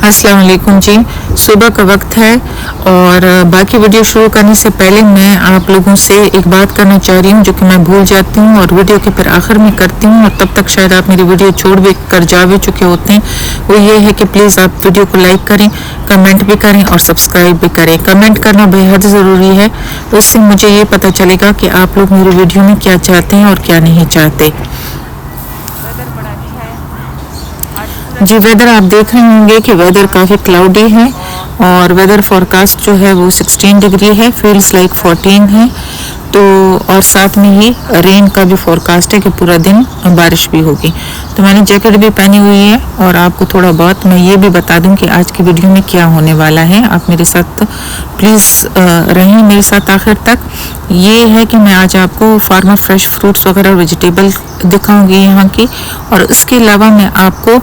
अस्सलाम वालेकुम जी। सुबह का वक्त है और बाकी वीडियो शुरू करने से पहले मैं आप लोगों से एक बात करना चाह रही हूँ जो कि मैं भूल जाती हूँ और वीडियो के फिर आखिर में करती हूँ, और तब तक शायद आप मेरी वीडियो छोड़ भी कर जा भी चुके होते हैं। वो ये है कि प्लीज़ आप वीडियो को लाइक करें, कमेंट भी करें और सब्सक्राइब भी करें। कमेंट करना बेहद ज़रूरी है, उससे मुझे ये पता चलेगा कि आप लोग मेरी वीडियो में क्या चाहते हैं और क्या नहीं चाहते। जी, वेदर आप देख रहे होंगे कि वेदर काफ़ी क्लाउडी है और वेदर फोरकास्ट जो है वो 16 डिग्री है, फील्स लाइक 14 है। तो और साथ में ही रेन का भी फोरकास्ट है कि पूरा दिन बारिश भी होगी। तो मैंने जैकेट भी पहनी हुई है और आपको थोड़ा बहुत मैं ये भी बता दूं कि आज की वीडियो में क्या होने वाला है। आप मेरे साथ प्लीज़ रहें मेरे साथ आखिर तक। ये है कि मैं आज आपको फार्मर फ्रेश फ्रूट्स वगैरह वेजिटेबल दिखाऊंगी यहाँ की, और इसके अलावा मैं आपको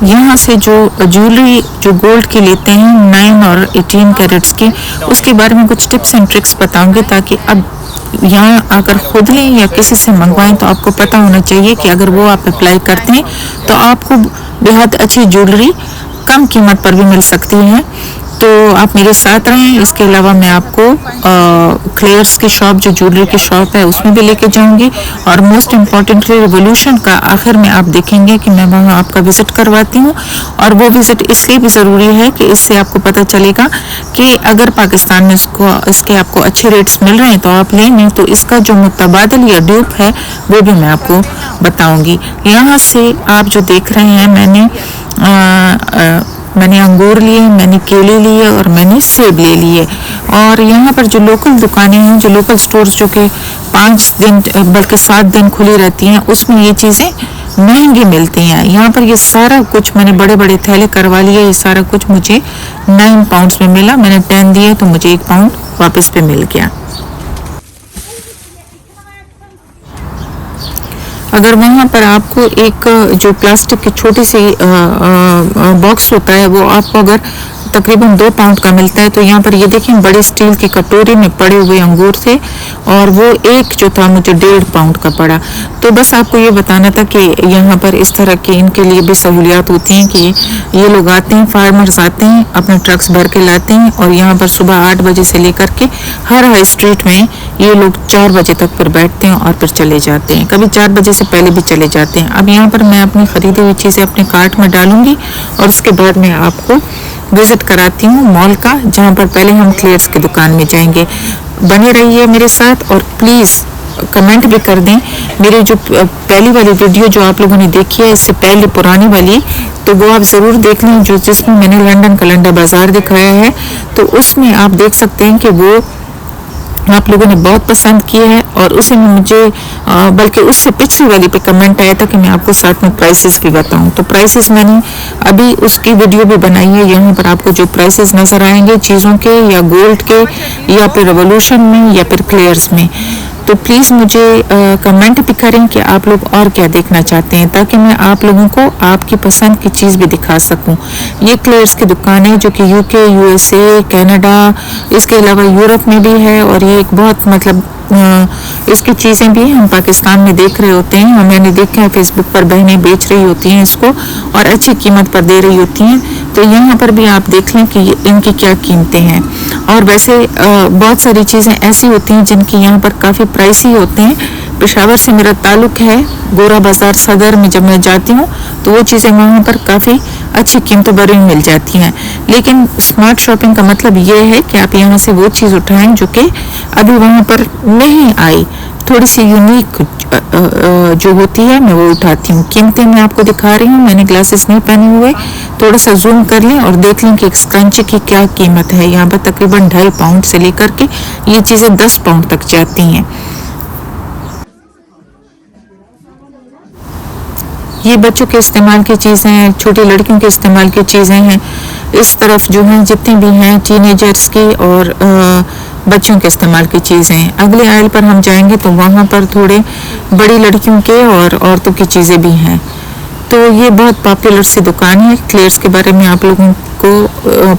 यहाँ से जो ज्वेलरी जो गोल्ड की लेते हैं 9 और 18 कैरेट्स की, उसके बारे में कुछ टिप्स एंड ट्रिक्स बताऊंगी, ताकि अब यहाँ आकर खुद लें या किसी से मंगवाएं तो आपको पता होना चाहिए कि अगर वो आप अप्लाई करते हैं तो आपको बेहद अच्छी ज्वेलरी कम कीमत पर भी मिल सकती है। तो आप मेरे साथ रहें। इसके अलावा मैं आपको क्लेयर्स की शॉप जो ज्वेलरी की शॉप है उसमें भी लेके जाऊंगी, और मोस्ट इम्पॉर्टेंटली रिवोल्यूशन का आखिर में आप देखेंगे कि मैं वहाँ आपका विजिट करवाती हूँ। और वो विजिट इसलिए भी ज़रूरी है कि इससे आपको पता चलेगा कि अगर पाकिस्तान में इसके आपको अच्छे रेट्स मिल रहे हैं तो आप लें, नहीं तो इसका जो मुतबादल या ड्यूप है वो भी मैं आपको बताऊँगी। यहाँ से आप जो देख रहे हैं मैंने अंगूर लिए, मैंने केले लिए और मैंने सेब ले लिए। और यहाँ पर जो लोकल दुकानें हैं, जो लोकल स्टोर्स जो कि 5 दिन बल्कि 7 दिन खुली रहती हैं, उसमें ये चीज़ें महंगी मिलती हैं। यहाँ पर ये सारा कुछ मैंने बड़े बड़े थैले करवा लिए, ये सारा कुछ मुझे 9 पाउंड्स में मिला। मैंने 10 दिए तो मुझे 1 पाउंड वापस पे मिल गया। अगर वहाँ पर आपको एक जो प्लास्टिक की छोटी सी बॉक्स होता है वो आपको अगर तकरीबन 2 पाउंड का मिलता है, तो यहाँ पर ये देखिए बड़े स्टील की कटोरी में पड़े हुए अंगूर थे और वो एक जो था मुझे 1.5 पाउंड का पड़ा। तो बस आपको ये बताना था कि यहाँ पर इस तरह की इनके लिए भी सहूलियात होती हैं कि ये लोग आते हैं, फार्मर्स आते हैं, अपने ट्रक्स भर के लाते हैं और यहाँ पर सुबह 8 बजे से लेकर के हर हाई स्ट्रीट में ये लोग 4 बजे तक पर बैठते हैं और फिर चले जाते हैं, कभी 4 बजे से पहले भी चले जाते हैं। अब यहाँ पर मैं अपनी ख़रीदी हुई चीज़ें अपने कार्ट में डालूंगी और उसके बाद मैं आपको विजिट कराती हूँ मॉल का, जहाँ पर पहले हम क्लेयर्स की दुकान में जाएंगे। बने रहिए मेरे साथ और प्लीज़ कमेंट भी कर दें। मेरी जो पहली वाली वीडियो जो आप लोगों ने देखी है, इससे पहले पुरानी वाली, तो वो आप ज़रूर देख लें, जो जिसमें मैंने लंदन कैलेंडर बाज़ार दिखाया है। तो उसमें आप देख सकते हैं कि वो आप लोगों ने बहुत पसंद किया है, और उसी में मुझे बल्कि उससे पिछली वाली पे कमेंट आया था कि मैं आपको साथ में प्राइसेस भी बताऊं। तो प्राइसेस मैंने अभी उसकी वीडियो भी बनाई है। यहाँ पर आपको जो प्राइसेस नज़र आएंगे चीज़ों के, या गोल्ड के, या फिर रेवोल्यूशन में, या फिर क्लेयर्स में, तो प्लीज़ मुझे कमेंट भी करें कि आप लोग और क्या देखना चाहते हैं, ताकि मैं आप लोगों को आपकी पसंद की चीज़ भी दिखा सकूं। ये क्लेयर्स की दुकान है जो कि यूके, यूएसए, कनाडा, इसके अलावा यूरोप में भी है, और ये एक बहुत मतलब इसकी चीज़ें भी हम पाकिस्तान में देख रहे होते हैं। मैंने देखा है फेसबुक पर बहनें बेच रही होती हैं इसको और अच्छी कीमत पर दे रही होती हैं। तो यहाँ पर भी आप देख लें कि इनकी क्या कीमतें हैं। और वैसे बहुत सारी चीज़ें ऐसी होती हैं जिनकी यहाँ पर काफ़ी प्राइसी होते हैं। पेशावर से मेरा ताल्लुक़ है, गोरा बाज़ार सदर में जब मैं जाती हूँ तो वो चीज़ें वहाँ पर काफ़ी अच्छी कीमतों पर मिल जाती हैं। लेकिन स्मार्ट शॉपिंग का मतलब ये है कि आप यहाँ से वो चीज़ उठाएं जो कि अभी वहाँ पर नहीं आई, थोड़ी सी यूनिक जो होती है, मैं वो उठाती हूँ। कीमतें मैं आपको दिखा रही हूँ, मैंने ग्लासेस नहीं पहने हुए, थोड़ा सा जूम कर लें और देख लें कि एक स्क्रंची की क्या कीमत है। यहाँ पर तकरीबन 2.5 पाउंड से लेकर के ये चीज़ें 10 पाउंड तक जाती हैं। ये बच्चों के इस्तेमाल की चीज़ें हैं, छोटी लड़कियों के इस्तेमाल की चीज़ें हैं। इस तरफ जो हैं जितनी भी हैं टीनेजर्स की और बच्चों के इस्तेमाल की चीज़ें हैं। अगले आयल पर हम जाएंगे तो वहाँ पर थोड़े बड़ी लड़कियों के और औरतों की चीज़ें भी हैं। तो ये बहुत पॉपुलर सी दुकान है। क्लेयर्स के बारे में आप लोगों को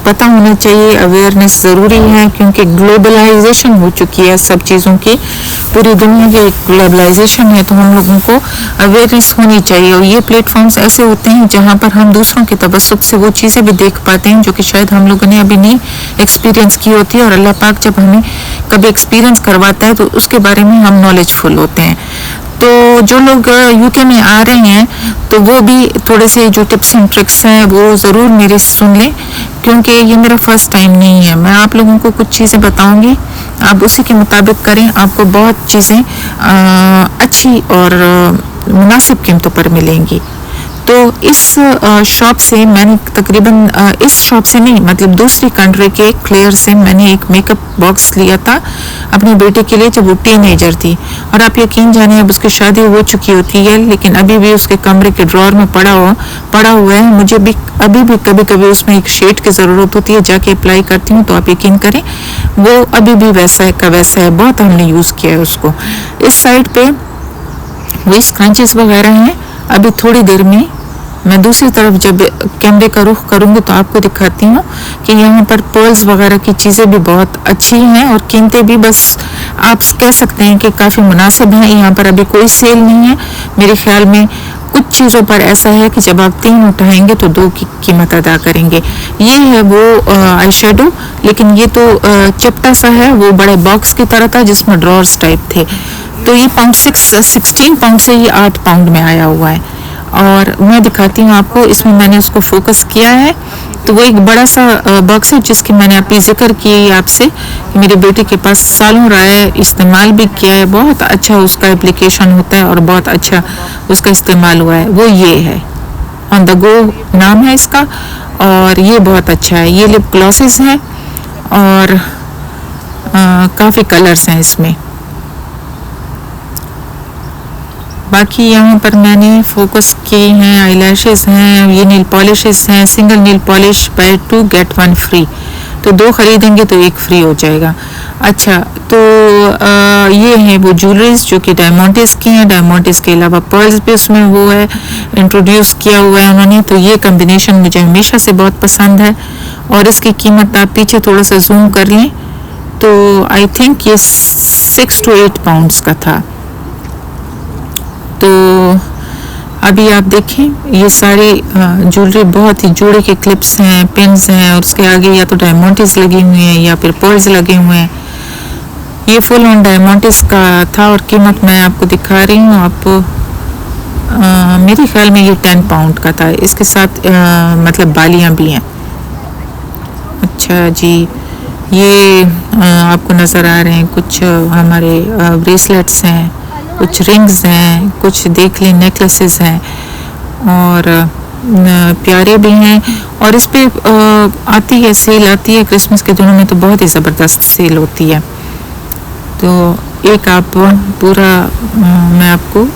पता होना चाहिए, अवेयरनेस ज़रूरी है, क्योंकि ग्लोबलाइजेशन हो चुकी है सब चीज़ों की, पूरी दुनिया की ग्लोबलाइजेशन है, तो हम लोगों को अवेयरनेस होनी चाहिए। और ये प्लेटफॉर्म्स ऐसे होते हैं जहाँ पर हम दूसरों की तवज्जुह से वो चीज़ें भी देख पाते हैं जो कि शायद हम लोगों ने अभी नहीं एक्सपीरियंस की होती है, और अल्लाह पाक जब हमें कभी एक्सपीरियंस करवाता है तो उसके बारे में हम नॉलेजफुल होते हैं। तो जो लोग यूके में आ रहे हैं तो वो भी थोड़े से जो टिप्स एंड ट्रिक्स हैं वो ज़रूर मेरे सुन लें, क्योंकि ये मेरा फर्स्ट टाइम नहीं है। मैं आप लोगों को कुछ चीज़ें बताऊंगी, आप उसी के मुताबिक करें, आपको बहुत चीज़ें अच्छी और मुनासिब कीमतों पर मिलेंगी। तो इस शॉप से मैंने तकरीबन इस शॉप से नहीं, मतलब दूसरी कंट्री के क्लेयर से मैंने एक मेकअप बॉक्स लिया था अपनी बेटे के लिए जब वो टीनेजर थी। और आप यकीन जाने अब उसकी शादी हो चुकी होती है, लेकिन अभी भी उसके कमरे के ड्रॉर में पड़ा हुआ है। मुझे भी अभी भी कभी कभी उसमें एक शेड की ज़रूरत होती है, जाके अप्लाई करती हूँ, तो आप यकीन करें वो अभी भी वैसा का वैसा है। बहुत हमने यूज़ किया है उसको। इस साइड पे वही स्क्रंचेस वगैरह हैं। अभी थोड़ी देर में मैं दूसरी तरफ जब कैमरे का रुख करूंगी तो आपको दिखाती हूँ कि यहाँ पर पर्ल्स वगैरह की चीज़ें भी बहुत अच्छी हैं, और कीमतें भी बस आप कह सकते हैं कि काफ़ी मुनासिब हैं। यहाँ पर अभी कोई सेल नहीं है मेरे ख्याल में। कुछ चीज़ों पर ऐसा है कि जब आप 3 उठाएंगे तो 2 की कीमत अदा करेंगे। ये है वो आई शेडो, लेकिन ये तो चिपटा सा है, वो बड़े बॉक्स की तरह था जिसमें ड्रॉर्स टाइप थे। तो ये 16 पाउंड से ये 8 पाउंड में आया हुआ है। और मैं दिखाती हूँ आपको, इसमें मैंने उसको फोकस किया है। तो वो एक बड़ा सा बॉक्स है जिसकी मैंने अभी जिक्र की आपसे कि मेरे बेटे के पास सालों रहा है, इस्तेमाल भी किया है, बहुत अच्छा उसका एप्लीकेशन होता है और बहुत अच्छा उसका इस्तेमाल हुआ है। वो ये है, ऑन द गो नाम है इसका, और ये बहुत अच्छा है। ये लिप ग्लॉसेस हैं और काफ़ी कलर्स हैं इसमें। बाकी यहाँ पर मैंने फोकस की हैं, आईलैशेस हैं, ये नील पॉलिशेस हैं। सिंगल नील पॉलिश बाय 2 गेट 1 फ्री, तो 2 खरीदेंगे तो 1 फ्री हो जाएगा। अच्छा, तो ये है वो ज्वेलरीज जो कि डायमंड्स की हैं। डायमंड्स के अलावा पर्ल्स भी उसमें वो है, इंट्रोड्यूस किया हुआ है उन्होंने। तो ये कम्बिनेशन मुझे हमेशा से बहुत पसंद है, और इसकी कीमत आप पीछे थोड़ा सा जूम कर लें तो आई थिंक ये 6 to 8 पाउंड्स का था। तो अभी आप देखें ये सारी ज्वेलरी बहुत ही जोड़े के क्लिप्स हैं, पिन्स हैं, और उसके आगे या तो डायमंड्स लगे हुए हैं या फिर पर्ल्स लगे हुए हैं। ये फुल ऑन डायमंड्स का था और कीमत मैं आपको दिखा रही हूँ। आप मेरे ख्याल में ये 10 पाउंड का था। इसके साथ मतलब बालियाँ भी हैं। अच्छा जी, ये आपको नज़र आ रहे हैं कुछ हमारे ब्रेसलेट्स हैं, कुछ रिंग्स हैं, कुछ देख लें नेकलेसेस हैं, और प्यारे भी हैं। और इस पे आती है सेल, आती है क्रिसमस के दिनों में, तो बहुत ही ज़बरदस्त सेल होती है। तो एक आप पूरा मैं आपको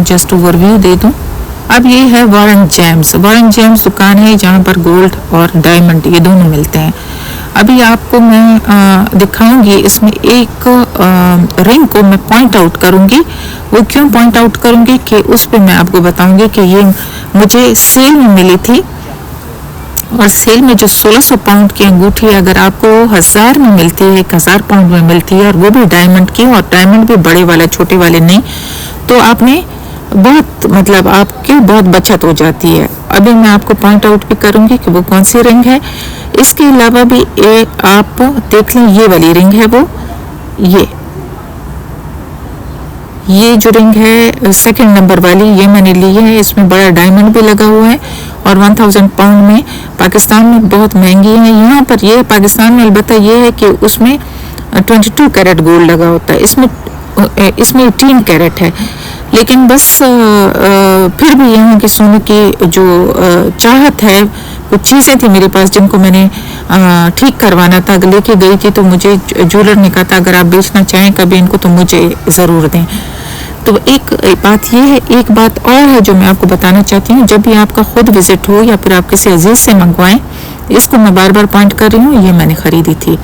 जस्ट ओवरव्यू दे दूं। अब ये है वॉरेन जेम्स। वॉरेन जेम्स दुकान है जहाँ पर गोल्ड और डायमंड ये दोनों मिलते हैं। अभी आपको मैं दिखाऊंगी, इसमें एक रिंग को मैं पॉइंट आउट करूंगी। वो क्यों पॉइंट आउट करूंगी कि उस पे मैं आपको बताऊंगी कि ये मुझे सेल में मिली थी, और सेल में जो 1600 पाउंड की अंगूठी अगर आपको 1000 में मिलती है, 1000 पाउंड में मिलती है, और वो भी डायमंड की, और डायमंड भी बड़े वाले छोटे वाले नहीं, तो आपने बहुत मतलब आपकी बहुत बचत हो जाती है। अभी मैं आपको पॉइंट आउट भी करूंगी कि वो कौन सी रिंग है। इसके अलावा भी आप देख लें, ये वाली रिंग है, वो ये जो रिंग है 2nd नंबर वाली, ये मैंने ली है। इसमें बड़ा डायमंड भी लगा हुआ है, और 1000 पाउंड में पाकिस्तान में बहुत महंगी है। यहाँ पर ये पाकिस्तान में अलबत्ता ये है कि उसमें 22 कैरेट गोल्ड लगा होता है, इसमें 18 कैरेट है। लेकिन बस फिर भी यहाँ के सोने की जो चाहत है, कुछ चीज़ें थी मेरे पास जिनको मैंने ठीक करवाना था, लेके गई थी, तो मुझे ज्वेलर ने कहा था अगर आप बेचना चाहें कभी इनको तो मुझे ज़रूर दें। तो एक बात ये है। एक बात और है जो मैं आपको बताना चाहती हूँ, जब भी आपका खुद विजिट हो या फिर आप किसी अजीज़ से मंगवाएं इसको मैं बार बार पॉइंट कर रही हूँ, ये मैंने खरीदी थी।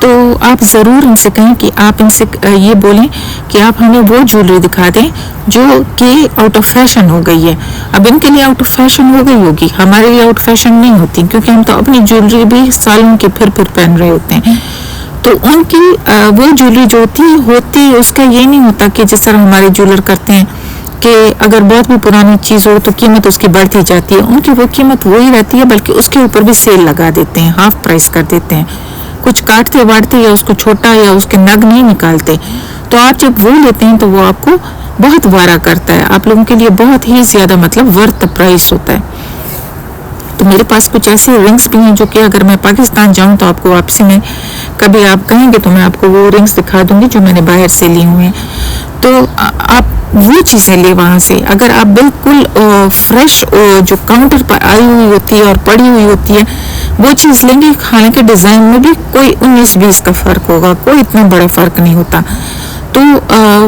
तो आप ज़रूर इनसे कहें कि आप इनसे ये बोलें कि आप हमें वो ज्वेलरी दिखा दें जो कि आउट ऑफ फैशन हो गई है। अब इनके लिए आउट ऑफ फैशन हो गई होगी, हमारे लिए आउट फैशन नहीं होती, क्योंकि हम तो अपनी ज्वेलरी भी सालों के फिर पहन रहे होते हैं। तो उनकी वो ज्वेलरी जो होती उसका ये नहीं होता कि जिस तरह हमारे ज्वेलर करते हैं कि अगर बहुत भी पुरानी चीज़ हो तो कीमत उसकी बढ़ती जाती है। उनकी वो कीमत वही रहती है, बल्कि उसके ऊपर भी सेल लगा देते हैं, हाफ प्राइस कर देते हैं, कुछ काटते बांटते या उसको छोटा या उसके नग नहीं निकालते। तो आप जब वो लेते हैं तो वो आपको बहुत वारा करता है, आप लोगों के लिए बहुत ही ज़्यादा मतलब वर्थ प्राइस होता है। तो मेरे पास कुछ ऐसे रिंग्स भी हैं जो कि अगर मैं पाकिस्तान जाऊं तो आपको वापसी में कभी आप कहेंगे तो मैं आपको वो रिंग्स दिखा दूंगी जो मैंने बाहर से ली हुई हैं। तो आप वो चीज़ें ले वहाँ से। अगर आप बिल्कुल फ्रेश जो काउंटर पर आई हुई होती है और पड़ी हुई होती है वो चीज़ लेंगे, हालांकि डिज़ाइन में भी कोई 19-20 का फ़र्क होगा, कोई इतना बड़ा फ़र्क नहीं होता। तो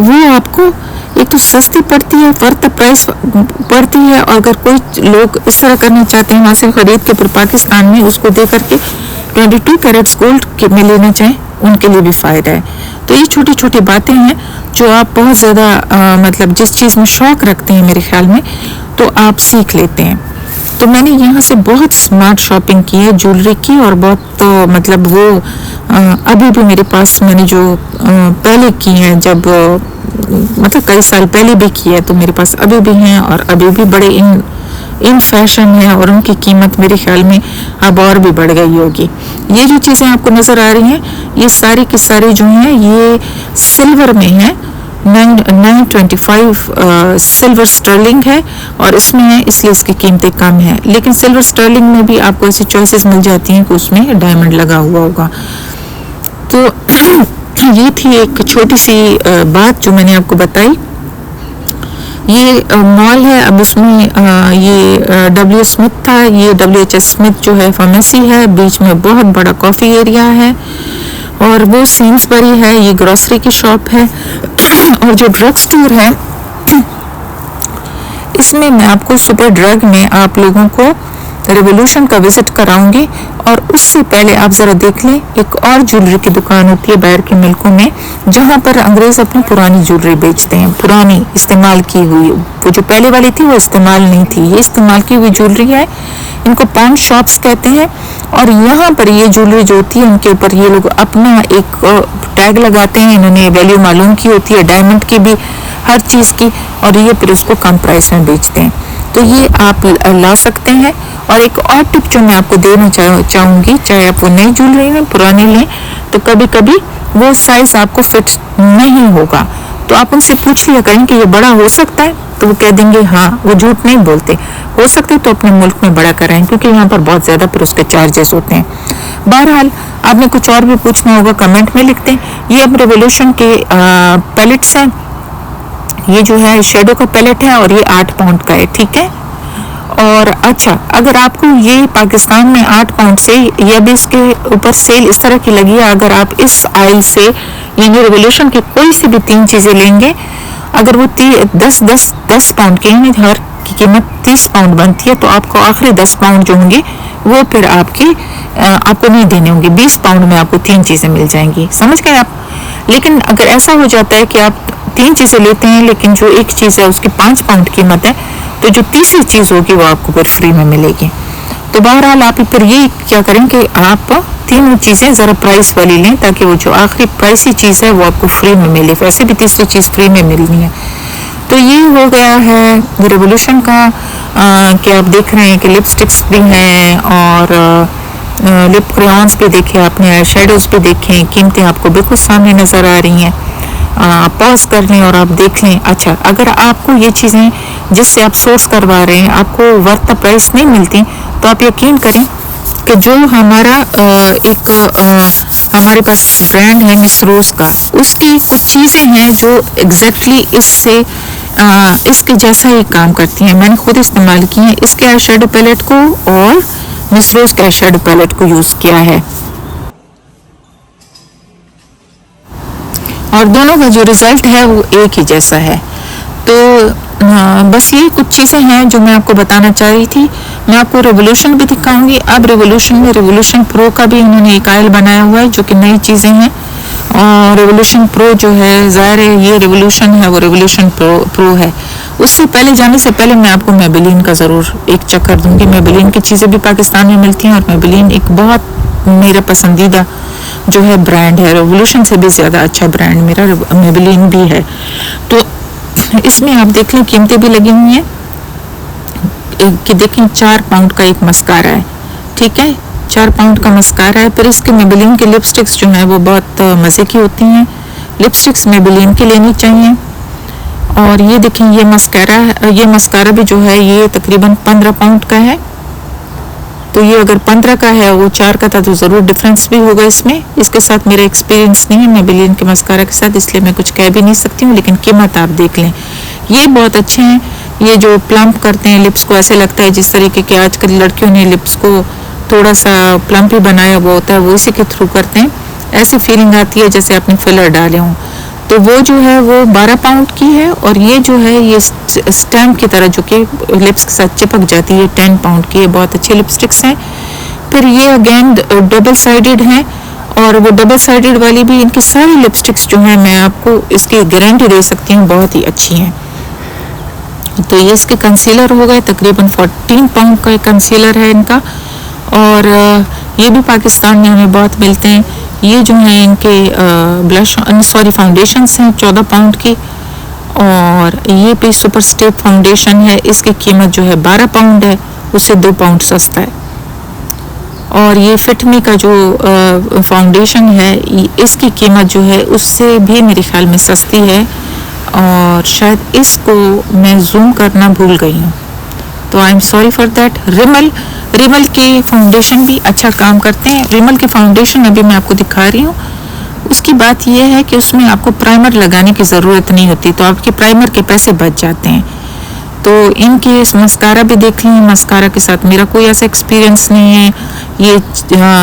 वो आपको एक तो सस्ती पड़ती है, वर्थ प्राइस पड़ती है। और अगर कोई लोग इस तरह करना चाहते हैं वहाँ से खरीद के फिर पाकिस्तान में उसको दे करके 22 कैरेट्स गोल्ड के में लेना चाहें, उनके लिए भी फ़ायदा है। तो ये छोटी छोटी बातें हैं जो आप बहुत ज़्यादा मतलब जिस चीज़ में शौक़ रखते हैं मेरे ख्याल में, तो आप सीख लेते हैं। तो मैंने यहाँ से बहुत स्मार्ट शॉपिंग की है ज्वेलरी की, और बहुत मतलब वो अभी भी मेरे पास, मैंने जो पहले की है जब मतलब कई साल पहले भी की है, तो मेरे पास अभी भी हैं और अभी भी बड़े इन फैशन है, और उनकी कीमत मेरे ख्याल में अब और भी बढ़ गई होगी। ये जो चीज़ें आपको नज़र आ रही हैं ये सारी की सारी जो हैं ये सिल्वर में है, 925 सिल्वर स्टर्लिंग है, और इसमें है इसलिए इसकी कीमतें कम है। लेकिन सिल्वर स्टर्लिंग में भी आपको ऐसी चॉइसेस मिल जाती हैं कि उसमें डायमंड लगा हुआ होगा। तो ये थी एक छोटी सी बात जो मैंने आपको बताई। ये मॉल है, अब उसमें ये डब्ल्यू स्मिथ था, ये WHS स्मिथ जो है फार्मेसी है, बीच में बहुत बड़ा कॉफ़ी एरिया है, और वो सेम्सबरी है, ये ग्रोसरी की शॉप है, और जो ड्रग स्टोर है इसमें मैं आपको सुपर ड्रग में आप लोगों को रेवोल्यूशन का विजिट कराऊंगी। और उससे पहले आप ज़रा देख लें, एक और ज्वेलरी की दुकान होती है बाहर के मुल्कों में जहाँ पर अंग्रेज़ अपनी पुरानी ज्वेलरी बेचते हैं, पुरानी इस्तेमाल की हुई। वो जो पहले वाली थी वो इस्तेमाल नहीं थी, ये इस्तेमाल की हुई ज्वेलरी है, इनको पान शॉप्स कहते हैं। और यहाँ पर ये ज्वेलरी जो होती है उनके ऊपर ये लोग अपना एक टैग लगाते हैं, इन्होंने वैल्यू मालूम की होती है डायमंड की भी, हर चीज़ की, और ये फिर उसको कम प्राइस में बेचते हैं। तो ये आप ला सकते हैं। और एक और टिप जो मैं आपको देना चाहूँगी, चाहे आप वो नई ज्वेलरी लें पुरानी लें, तो कभी कभी वो साइज़ आपको फिट नहीं होगा, तो आप उनसे पूछ लिया करें कि ये बड़ा हो सकता है, तो वो कह देंगे हाँ, वो झूठ नहीं बोलते, हो सकता है तो अपने मुल्क में बड़ा कराएं, क्योंकि यहाँ पर बहुत ज़्यादा फिर उसके चार्जेस होते हैं। बहरहाल आपने कुछ और भी पूछना होगा कमेंट में लिखते हैं। ये अब रेवोल्यूशन के पैलेट्स हैं, ये जो है शेडो का पैलेट है और ये 8 पाउंड का है, ठीक है। और अच्छा, अगर आपको ये पाकिस्तान में 8 पाउंड से या भी इसके ऊपर सेल इस तरह की लगी है, अगर आप इस आइल से यानी रेवोल्यूशन की कोई सी भी 3 चीज़ें लेंगे, अगर वो 10 पाउंड की, यानी हर की कीमत 30 पाउंड बनती है, तो आपको आखिरी 10 पाउंड जो होंगे वो फिर आपको नहीं देने होंगे, 20 पाउंड में आपको 3 चीज़ें मिल जाएंगी, समझ गए आप। लेकिन अगर ऐसा हो जाता है कि आप 3 चीज़ें लेते हैं लेकिन जो एक चीज़ है उसकी 5 पाउंड कीमत है, तो जो तीसरी चीज़ होगी वो आपको फिर फ्री में मिलेगी। तो बहरहाल आप फिर ये क्या करें कि आप तीनों चीज़ें ज़रा प्राइस वाली लें, ताकि वो जो आखिरी प्राइसी चीज़ है वो आपको फ्री में मिले, वैसे भी तीसरी चीज़ फ्री में मिलनी है। तो ये हो गया है रेवोल्यूशन का। कि आप देख रहे हैं कि लिपस्टिक्स भी हैं और लिप क्रेयॉन्स भी देखे आपने, आई शेडोज़ भी देखे, कीमतें आपको बिल्कुल सामने नज़र आ रही हैं। पॉज कर लें और आप देख लें। अच्छा, अगर आपको ये चीज़ें जिससे आप सोर्स करवा रहे हैं आपको वर्थ द प्राइस नहीं मिलती, तो आप यकीन करें कि जो हमारा हमारे पास ब्रांड है मिस रोज़ का, उसकी कुछ चीज़ें हैं जो एग्जैक्टली इसके जैसा ही काम करती हैं। मैंने खुद इस्तेमाल की हैं, इसके आई शेडो पैलेट को और मिस रोज़ के आई शेडो पैलेट को यूज़ किया है, और दोनों का जो रिज़ल्ट है वो एक ही जैसा है। तो बस ये कुछ चीज़ें हैं जो मैं आपको बताना चाह रही थी। मैं आपको रेवोल्यूशन भी दिखाऊंगी। अब रेवोल्यूशन में रेवोल्यूशन प्रो का भी उन्होंने एक आयल बनाया हुआ है जो कि नई चीज़ें हैं। और रेवोल्यूशन प्रो जो है, ज़ाहिर है ये रेवोल्यूशन है वो रेवोल्यूशन प्रो है। उससे पहले जाने से पहले मैं आपको मेबेलिन का ज़रूर एक चक्कर दूंगी। मेबेलिन की चीज़ें भी पाकिस्तान में मिलती हैं और मेबेलिन एक बहुत मेरा पसंदीदा जो है ब्रांड है। रेवोल्यूशन से भी ज़्यादा अच्छा ब्रांड मेरा मेबेलिन भी है। तो इसमें आप देख लें कीमतें भी लगी हुई हैं कि देखें 4 पाउंड का एक मस्कारा है, ठीक है, 4 पाउंड का मस्कारा है। फिर इसके मेबेलिन के लिपस्टिक्स जो हैं वो बहुत मज़े की होती हैं। लिपस्टिक्स मेबेलिन की लेनी चाहिए। और ये देखें ये मस्कारा भी जो है ये तकरीबन 15 पाउंड का है। तो ये अगर 15 का है, वो 4 का था, तो ज़रूर डिफरेंस भी होगा इसमें। इसके साथ मेरा एक्सपीरियंस नहीं है मेबेलिन के मस्कारा के साथ, इसलिए मैं कुछ कह भी नहीं सकती हूँ, लेकिन कीमत आप देख लें। ये बहुत अच्छे हैं। ये जो प्लम्प करते हैं लिप्स को, ऐसे लगता है जिस तरीके के आजकल लड़कियों ने लिप्स को थोड़ा सा प्लम्प ही बनाया हुआ होता है, वो इसी के थ्रू करते हैं। ऐसी फीलिंग आती है जैसे आपने फिलर डाले हों। तो वो जो है वो 12 पाउंड की है। और ये जो है ये स्टैम्प की तरह जो कि लिप्स के साथ चिपक जाती है, 10 पाउंड की है। बहुत अच्छे लिपस्टिक्स हैं। फिर ये अगेन डबल साइडेड हैं, और वो डबल साइडेड वाली भी, इनकी सारी लिपस्टिक्स जो हैं मैं आपको इसकी गारंटी दे सकती हूँ बहुत ही अच्छी हैं। तो ये इसके कंसीलर हो गए, तकरीबन 14 पाउंड का कंसीलर है इनका। और ये भी पाकिस्तान में हमें बहुत मिलते हैं। ये जो हैं इनके फाउंडेशंस हैं 14 पाउंड की। और ये भी सुपर स्टेप फाउंडेशन है, इसकी कीमत जो है 12 पाउंड है, उससे 2 पाउंड सस्ता है। और ये फिटमी का जो फाउंडेशन है, इसकी कीमत जो है उससे भी मेरे ख्याल में सस्ती है। और शायद इसको मैं जूम करना भूल गई हूँ, तो I am sorry for that. Rimmel के फाउंडेशन भी अच्छा काम करते हैं। रिमल के फाउंडेशन अभी मैं आपको दिखा रही हूँ। उसकी बात यह है कि उसमें आपको प्राइमर लगाने की ज़रूरत नहीं होती, तो आपके प्राइमर के पैसे बच जाते हैं। तो इनके मस्कारा भी देख लें। मस्कारा के साथ मेरा कोई ऐसा एक्सपीरियंस नहीं है। ये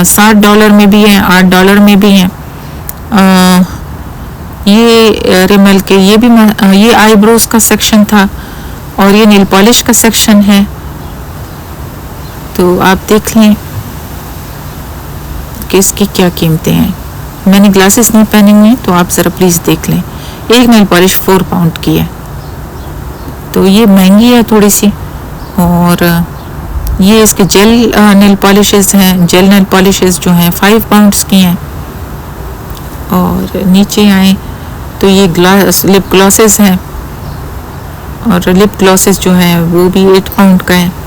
$60 में भी हैं, $8 में भी हैं। ये रिमल के ये आईब्रोज का सेक्शन था, और ये नील पॉलिश का सेक्शन है। तो आप देख लें कि इसकी क्या कीमतें हैं। मैंने ग्लासेस नहीं पहने हुए हैं, तो आप ज़रा प्लीज़ देख लें। एक नील पॉलिश 4 पाउंड की है, तो ये महंगी है थोड़ी सी। और ये इसके जेल नेल पॉलिशेस हैं। जेल नेल पॉलिशेस जो हैं 5 पाउंड्स की हैं। और नीचे आए तो ये लिप ग्लॉसेस हैं, और लिप ग्लॉसेस जो हैं वो भी 8 पाउंड का है।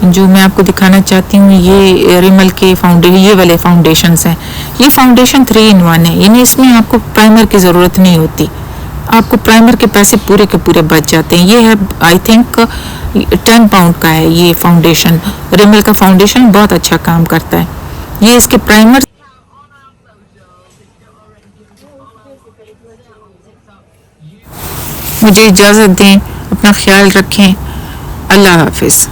जो मैं आपको दिखाना चाहती हूँ ये रिमल के ये वाले फाउंडेशंस हैं। ये फाउंडेशन 3 in 1 है, यानी इसमें आपको प्राइमर की ज़रूरत नहीं होती। आपको प्राइमर के पैसे पूरे के पूरे बच जाते हैं। ये है आई थिंक 10 पाउंड का है ये फाउंडेशन। रिमल का फाउंडेशन बहुत अच्छा काम करता है। ये इसके प्राइमर। मुझे इजाज़त दें, अपना ख्याल रखें। अल्लाह हाफिज़।